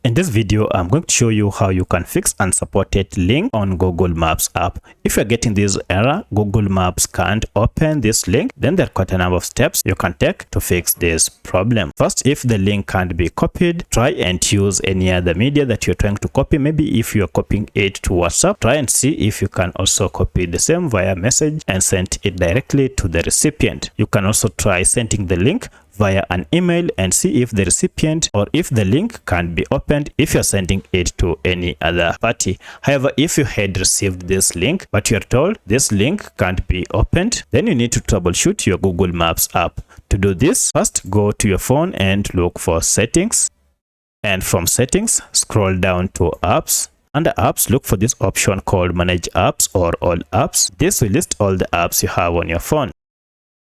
In this video, I'm going to show you how you can fix unsupported link on Google Maps app. If you're getting this error, Google Maps can't open this link, then there are quite a number of steps you can take to fix this problem. First, if the link can't be copied, try and use any other media that you're trying to copy. Maybe if you're copying it to WhatsApp, try and see if you can also copy the same via message and send it directly to the recipient. You can also try sending the link via an email and see if the recipient or if the link can be opened if you're sending it to any other party. However, if you had received this link but you're told this link can't be opened, then you need to troubleshoot your Google Maps app. To do this, first go to your phone and look for settings, and from settings scroll down to apps. Under apps, look for this option called manage apps or all apps. This will list all the apps you have on your phone.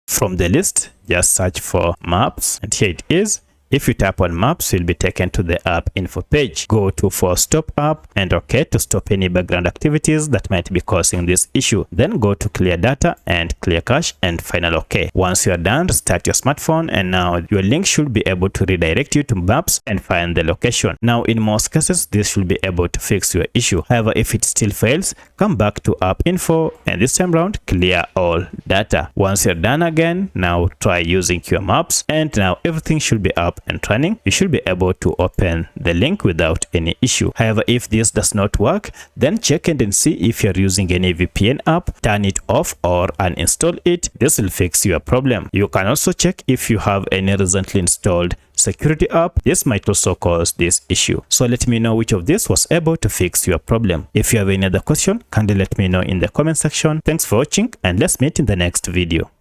From the list, just search for Maps, and here it is. If you tap on Maps, you'll be taken to the app info page. Go to Force Stop app and OK to stop any background activities that might be causing this issue. Then go to Clear Data and Clear Cache and final OK. Once you are done, restart your smartphone and now your link should be able to redirect you to Maps and find the location. Now, in most cases, this should be able to fix your issue. However, if it still fails, come back to App Info and this time around, clear all data. Once you're done again, now try using your Maps and now everything should be up and running. You should be able to open the link without any issue. However, if this does not work, then check and see if you're using any VPN app, turn it off or uninstall it. This will fix your problem. You can also check if you have any recently installed security app. This might also cause this issue. So let me know which of this was able to fix your problem. If you have any other question, kindly let me know in the comment section. Thanks for watching and let's meet in the next video.